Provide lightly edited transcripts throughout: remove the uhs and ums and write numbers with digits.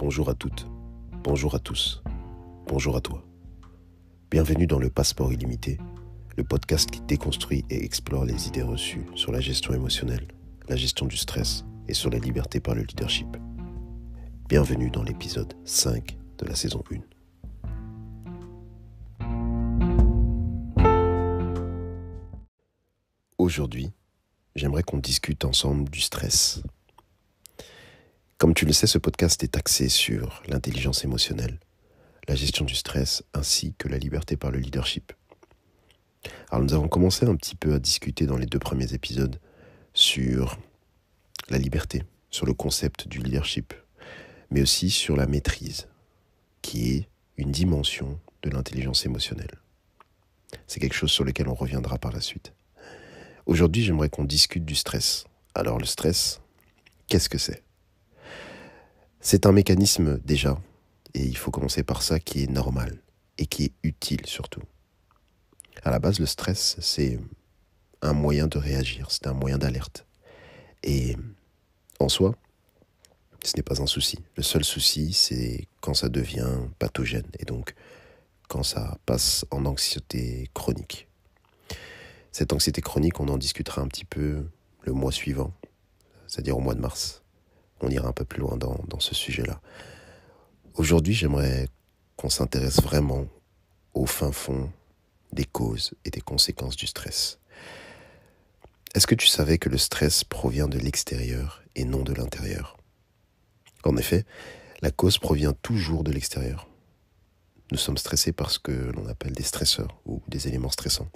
Bonjour à toutes, bonjour à tous, bonjour à toi. Bienvenue dans le Passeport illimité, le podcast qui déconstruit et explore les idées reçues sur la gestion émotionnelle, la gestion du stress et sur la liberté par le leadership. Bienvenue dans l'épisode 5 de la saison 1. Aujourd'hui, j'aimerais qu'on discute ensemble du stress. Comme tu le sais, ce podcast est axé sur l'intelligence émotionnelle, la gestion du stress ainsi que la liberté par le leadership. Alors nous avons commencé un petit peu à discuter dans les 2 premiers épisodes sur la liberté, sur le concept du leadership, mais aussi sur la maîtrise, qui est une dimension de l'intelligence émotionnelle. C'est quelque chose sur lequel on reviendra par la suite. Aujourd'hui, j'aimerais qu'on discute du stress. Alors le stress, qu'est-ce que c'est ? C'est un mécanisme déjà, et il faut commencer par ça, qui est normal et qui est utile surtout. À la base, le stress, c'est un moyen de réagir, c'est un moyen d'alerte. Et en soi, ce n'est pas un souci. Le seul souci, c'est quand ça devient pathogène, et donc quand ça passe en anxiété chronique. Cette anxiété chronique, on en discutera un petit peu le mois suivant, c'est-à-dire au mois de mars. On ira un peu plus loin dans ce sujet-là. Aujourd'hui, j'aimerais qu'on s'intéresse vraiment au fin fond des causes et des conséquences du stress. Est-ce que tu savais que le stress provient de l'extérieur et non de l'intérieur ? En effet, la cause provient toujours de l'extérieur. Nous sommes stressés parce que l'on appelle des stresseurs ou des éléments stressants.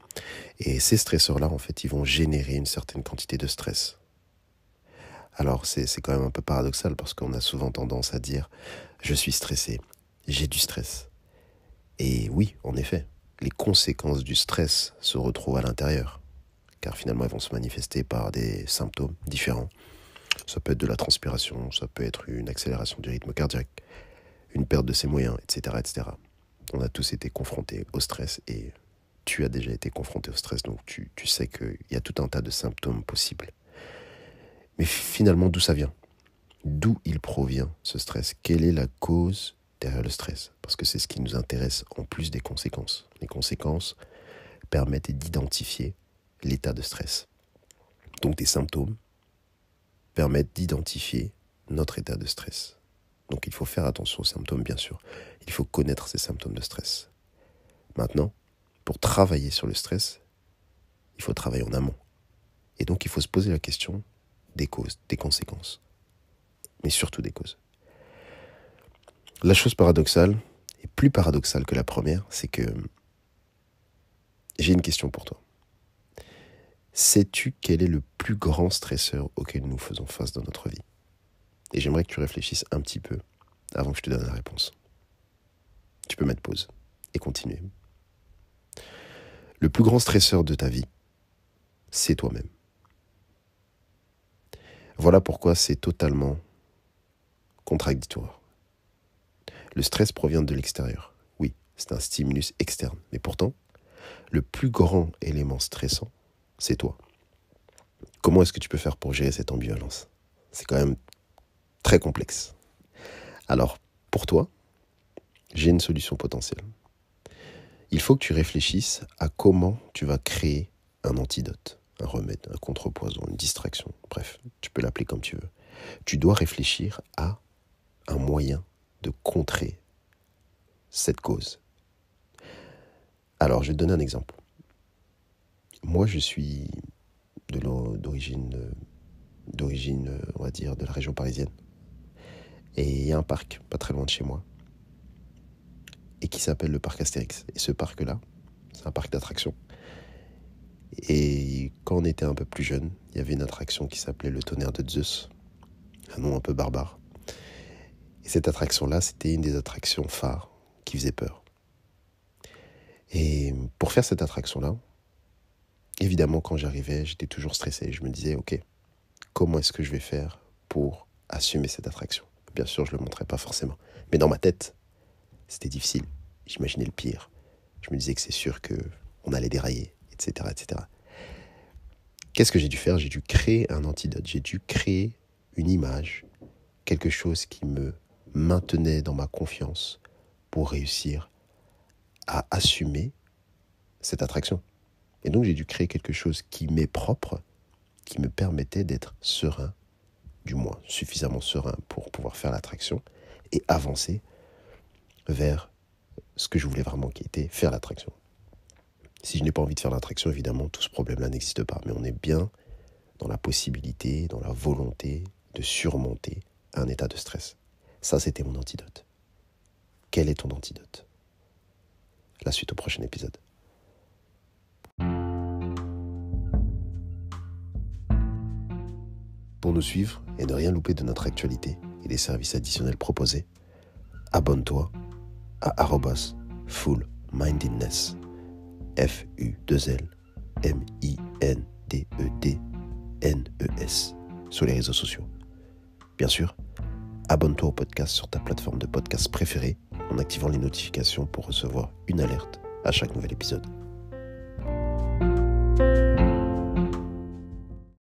Et ces stresseurs-là, en fait, ils vont générer une certaine quantité de stress. Alors, c'est quand même un peu paradoxal parce qu'on a souvent tendance à dire « je suis stressé, j'ai du stress ». Et oui, en effet, les conséquences du stress se retrouvent à l'intérieur, car finalement, elles vont se manifester par des symptômes différents. Ça peut être de la transpiration, ça peut être une accélération du rythme cardiaque, une perte de ses moyens, etc., etc. On a tous été confrontés au stress et tu as déjà été confronté au stress, donc tu sais qu'il y a tout un tas de symptômes possibles. Mais finalement, d'où ça vient ? D'où il provient, ce stress ? Quelle est la cause derrière le stress ? Parce que c'est ce qui nous intéresse en plus des conséquences. Les conséquences permettent d'identifier l'état de stress. Donc des symptômes permettent d'identifier notre état de stress. Donc il faut faire attention aux symptômes, bien sûr. Il faut connaître ces symptômes de stress. Maintenant, pour travailler sur le stress, il faut travailler en amont. Et donc il faut se poser la question des causes, des conséquences. Mais surtout des causes. La chose paradoxale, et plus paradoxale que la première, c'est que j'ai une question pour toi. Sais-tu quel est le plus grand stresseur auquel nous faisons face dans notre vie ? Et j'aimerais que tu réfléchisses un petit peu avant que je te donne la réponse. Tu peux mettre pause et continuer. Le plus grand stresseur de ta vie, c'est toi-même. Voilà pourquoi c'est totalement contradictoire. Le stress provient de l'extérieur. Oui, c'est un stimulus externe. Mais pourtant, le plus grand élément stressant, c'est toi. Comment est-ce que tu peux faire pour gérer cette ambivalence ? C'est quand même très complexe. Alors, pour toi, j'ai une solution potentielle. Il faut que tu réfléchisses à comment tu vas créer un antidote, un remède, un contrepoison, une distraction. Bref, tu peux l'appeler comme tu veux. Tu dois réfléchir à un moyen de contrer cette cause. Alors, je vais te donner un exemple. Moi, je suis d'origine, on va dire, de la région parisienne. Et il y a un parc, pas très loin de chez moi, et qui s'appelle le parc Astérix. Et ce parc-là, c'est un parc d'attractions. Et quand on était un peu plus jeune, il y avait une attraction qui s'appelait le Tonnerre de Zeus, un nom un peu barbare. Et cette attraction-là, c'était une des attractions phares qui faisait peur. Et pour faire cette attraction-là, évidemment, quand j'arrivais, j'étais toujours stressé. Je me disais, ok, comment est-ce que je vais faire pour assumer cette attraction ? Bien sûr, je ne le montrais pas forcément. Mais dans ma tête, c'était difficile. J'imaginais le pire. Je me disais que c'est sûr qu'on allait dérailler, etc., etc. Qu'est-ce que j'ai dû faire ? J'ai dû créer un antidote. J'ai dû créer une image, quelque chose qui me maintenais dans ma confiance pour réussir à assumer cette attraction. Et donc j'ai dû créer quelque chose qui m'est propre, qui me permettait d'être serein, du moins suffisamment serein pour pouvoir faire l'attraction et avancer vers ce que je voulais vraiment, qui était faire l'attraction. Si je n'ai pas envie de faire l'attraction, évidemment, tout ce problème-là n'existe pas. Mais on est bien dans la possibilité, dans la volonté de surmonter un état de stress. Ça, c'était mon antidote. Quel est ton antidote ? La suite au prochain épisode. Pour nous suivre et ne rien louper de notre actualité et des services additionnels proposés, abonne-toi à @fullmindedness. FULMINDEDNES sur les réseaux sociaux. Bien sûr, abonne-toi au podcast sur ta plateforme de podcast préférée en activant les notifications pour recevoir une alerte à chaque nouvel épisode.